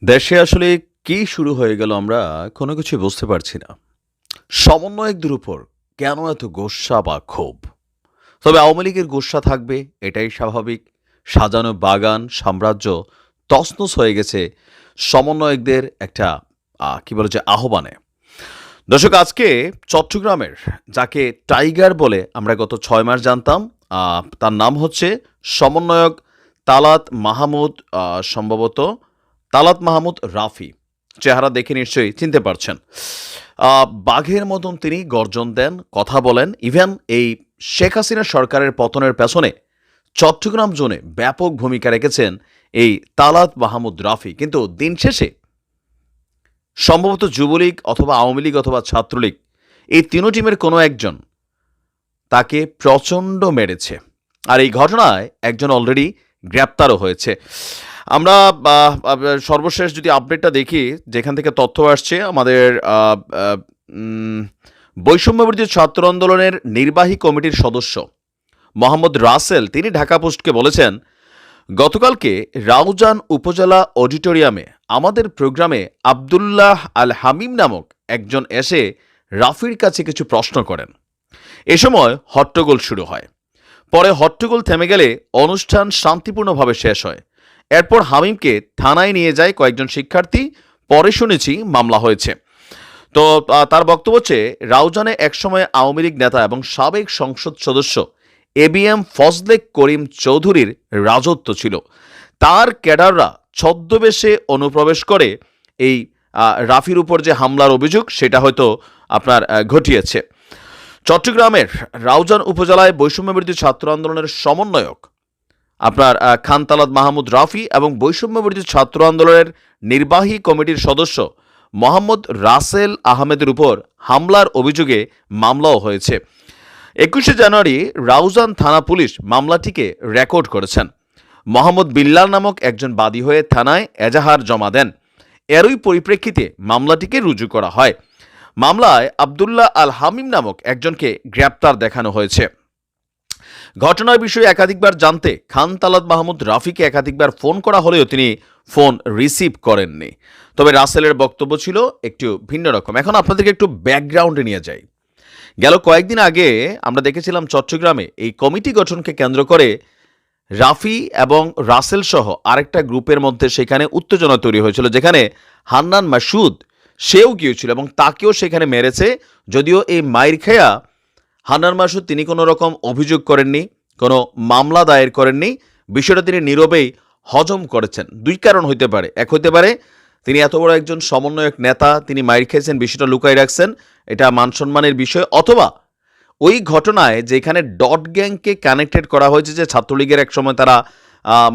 দেশে আসলে কি শুরু হয়ে গেল আমরা কোনো কিছু বুঝতে পারছি না। সমন্বয়কদের উপর কেন এত গোস্বা বা ক্ষোভ? তবে আওয়ামী লীগের গোস্বা থাকবে, এটাই স্বাভাবিক। সাজানো বাগান সাম্রাজ্য তছনছ হয়ে গেছে সমন্বয়কদের একটা কি বলে যে আহ্বানে। দর্শক, আজকে চট্টগ্রামের যাকে টাইগার বলে আমরা গত 6 মাস জানতাম, তার নাম হচ্ছে সমন্বয়ক তালাত মাহমুদ, সম্ভবত তালাত মাহমুদ রাফি। চেহারা দেখে নিশ্চয়ই চিনতে পারছেন। বাঘের মতন তিনি গর্জন দেন, কথা বলেন। ইভেন এই শেখ হাসিনা সরকারের পতনের পেছনে চট্টগ্রাম জোনে ব্যাপক ভূমিকা রেখেছেন এই তালাত মাহমুদ রাফি। কিন্তু দিন শেষে সম্ভবত যুবলীগ অথবা আওয়ামী লীগ অথবা ছাত্রলীগ, এই তিনো টিমের কোনো একজন তাকে প্রচণ্ড মেরেছে। আর এই ঘটনায় একজন অলরেডি গ্রেপ্তারও হয়েছে। আমরা সর্বশেষ যদি আপডেটটা দেখি, যেখান থেকে তথ্য আসছে, আমাদের বৈষম্যবিরোধী ছাত্র আন্দোলনের নির্বাহী কমিটির সদস্য মোহাম্মদ রাসেল, তিনি ঢাকা পোস্টকে বলেছেন, গতকালকে রাউজান উপজেলা অডিটোরিয়ামে আমাদের প্রোগ্রামে আবদুল্লাহ আল হামিম নামক একজন এসে রাফির কাছে কিছু প্রশ্ন করেন। এ সময় হট্টগোল শুরু হয়। পরে হট্টগোল থেমে গেলে অনুষ্ঠান শান্তিপূর্ণভাবে শেষ হয়। এরপর হামিমকে থানায় নিয়ে যায় কয়েকজন শিক্ষার্থী। পরে শুনেছি মামলা হয়েছে। তো তার বক্তব্য হচ্ছে, রাউজানে একসময় আওয়ামী লীগ নেতা এবং সাবেক সংসদ সদস্য এবিএম ফজলে করিম চৌধুরীর রাজত্ব ছিল। তার ক্যাডাররা ছদ্মবেশে অনুপ্রবেশ করে এই রাফির উপর যে হামলার অভিযোগ সেটা হয়তো আপনার ঘটিয়েছে। চট্টগ্রামের রাউজান উপজেলায় বৈষম্যবিরোধী ছাত্র আন্দোলনের সমন্বয়ক আপনার খান তালাত মাহমুদ রাফি এবং বৈষম্যবিরোধী ছাত্র আন্দোলনের নির্বাহী কমিটির সদস্য মোহাম্মদ রাসেল আহমেদের উপর হামলার অভিযোগে মামলাও হয়েছে। 21শে জানুয়ারি রাউজান থানা পুলিশ মামলাটিকে রেকর্ড করেছেন। মোহাম্মদ বিল্লাল নামক একজন বাদী হয়ে থানায় এজাহার জমা দেন। এরই পরিপ্রেক্ষিতে মামলাটিকে রুজু করা হয়। মামলায় আবদুল্লাহ আল হামিম নামক একজনকে গ্রেপ্তার দেখানো হয়েছে। ঘটনার বিষয়ে একাধিকবার জানতে খান তালাত মাহমুদ রাফিকে একাধিকবার ফোন করা হলেও তিনি ফোন রিসিভ করেননি। তবে রাসেলের বক্তব্য ছিল একটু ভিন্ন রকম। এখন আপনাদেরকে একটু ব্যাকগ্রাউন্ডে নিয়ে যাই। গেল কয়েকদিন আগে আমরা দেখেছিলাম চট্টগ্রামে এই কমিটি গঠনকে কেন্দ্র করে রাফি এবং রাসেল সহ আরেকটা গ্রুপের মধ্যে সেখানে উত্তেজনা তৈরি হয়েছিল, যেখানে হান্নান মাসুদ সেও গিয়েছিল এবং তাকেও সেখানে মেরেছে। যদিও এই মাইর খেয়া হান্নান মাসুদ তিনি কোনো রকম অভিযোগ করেননি, কোনো মামলা দায়ের করেননি। বিষয়টা তিনি নীরবেই হজম করেছেন। দুই কারণ হইতে পারে। এক হইতে পারে তিনি এত বড় একজন সমন্বয়ক নেতা, তিনি মাইর খেয়েছেন, বিষয়টা লুকাই রাখছেন, এটা মানসম্মানের বিষয়। অথবা ওই ঘটনায় যেখানে ডট গ্যাংকে কানেক্টেড করা হয়েছে, যে ছাত্রলীগের এক সময় তারা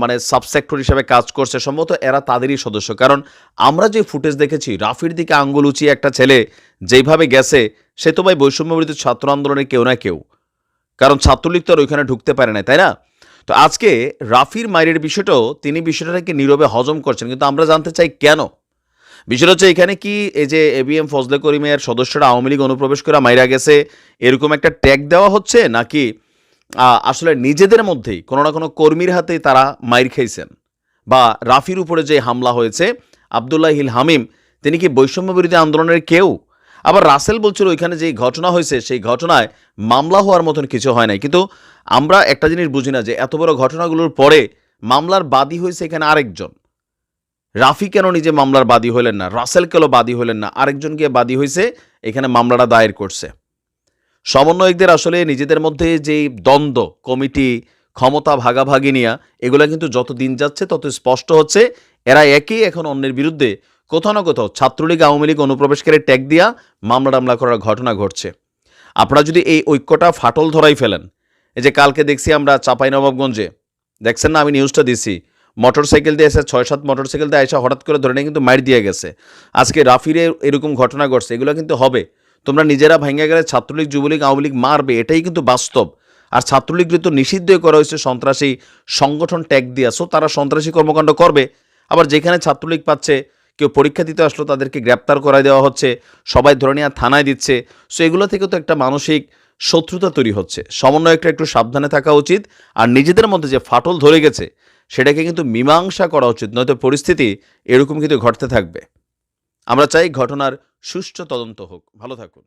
মানে সাবসেক্টর হিসেবে কাজ করছে, সম্ভবত এরা তাদেরই সদস্য। কারণ আমরা যে ফুটেজ দেখেছি, রাফির দিকে আঙ্গুল উঁচিয়ে একটা ছেলে যেইভাবে গেছে, সে তো ভাই বৈষম্যবিরোধী ছাত্র আন্দোলনের কেউ না কেউ। কারণ ছাত্রলীগ তো আর ওইখানে ঢুকতে পারে না, তাই না? তো আজকে রাফির মাইরের বিষয়টাও তিনি বিষয়টাকে নীরবে হজম করছেন। কিন্তু আমরা জানতে চাই কেন। বিষয়টা হচ্ছে এখানে কি এই যে এবিএম ফজলে করিমের সদস্যরা আওয়ামী লীগ অনুপ্রবেশ করে মাইরা গেছে, এরকম একটা ট্যাগ দেওয়া হচ্ছে, নাকি আসলে নিজেদের মধ্যেই কোনো না কোনো কর্মীর হাতেই তারা মাইর খেয়েছেন? বা রাফির উপরে যে হামলা হয়েছে, আবদুল্লাহ হিল হামিম তিনি কি বৈষম্য বিরোধী আন্দোলনের কেউ? আবার রাসেল বলছিল ওইখানে যে ঘটনা হয়েছে সেই ঘটনায় মামলা হওয়ার মতন কিছু হয় নাই। কিন্তু আমরা একটা জিনিস বুঝি না, যে এত বড় ঘটনাগুলোর পরে মামলার বাদী হয়েছে এখানে আরেকজন। রাফি কেন নিজে মামলার বাদী হইলেন না? রাসেল কেন বাদী হইলেন না? আরেকজন গিয়ে বাদী হয়েছে, এখানে মামলাটা দায়ের করছে। সমন্বয়কদের আসলে নিজেদের মধ্যে যেই দ্বন্দ্ব, কমিটি, ক্ষমতা ভাগাভাগি নিয়ে, এগুলো কিন্তু যত দিন যাচ্ছে তত স্পষ্ট হচ্ছে। এরা একই এখন অন্যের বিরুদ্ধে কোথাও না কোথাও ছাত্রলীগ আওয়ামী লীগ অনুপ্রবেশকারী ট্যাগ দিয়া মামলা টামলা করার ঘটনা ঘটছে। আপনারা যদি এই ঐক্যটা ফাটল ধরাই ফেলেন, এই যে কালকে দেখছি আমরা চাঁপাইনবাবগঞ্জে, দেখছেন না, আমি নিউজটা দিছি, মোটরসাইকেল দিয়ে এসে 6-7 মোটরসাইকেল দিয়ে এসে হঠাৎ করে ধরে নিয়ে কিন্তু মাইর দিয়ে গেছে। আজকে রাফিরে এরকম ঘটনা ঘটছে। এগুলো কিন্তু হবে। তোমরা নিজেরা ভেঙে গেলে ছাত্রলীগ যুবলীগ আওয়ামী লীগ মারবে, এটাই কিন্তু বাস্তব। আর ছাত্রলীগকে তো নিষিদ্ধ করা হয়েছে সন্ত্রাসী সংগঠন ট্যাগ দিয়া, সো তারা সন্ত্রাসী কর্মকাণ্ড করবে। আবার যেখানে ছাত্রলীগ পাচ্ছে, কেউ পরীক্ষা দিতে আসলো তাদেরকে গ্রেপ্তার করাই দেওয়া হচ্ছে, সবাই ধরে নিয়ে থানায় দিচ্ছে। সো এগুলো থেকে তো একটা মানসিক শত্রুতা তৈরি হচ্ছে। সমন্বয়কটা একটু সাবধানে থাকা উচিত। আর নিজেদের মধ্যে যে ফাটল ধরে গেছে সেটাকে কিন্তু মীমাংসা করা উচিত, নয়তো পরিস্থিতি এরকম কিন্তু ঘটতে থাকবে। আমরা চাই ঘটনার সুষ্ঠু তদন্ত হোক। ভালো থাকুন।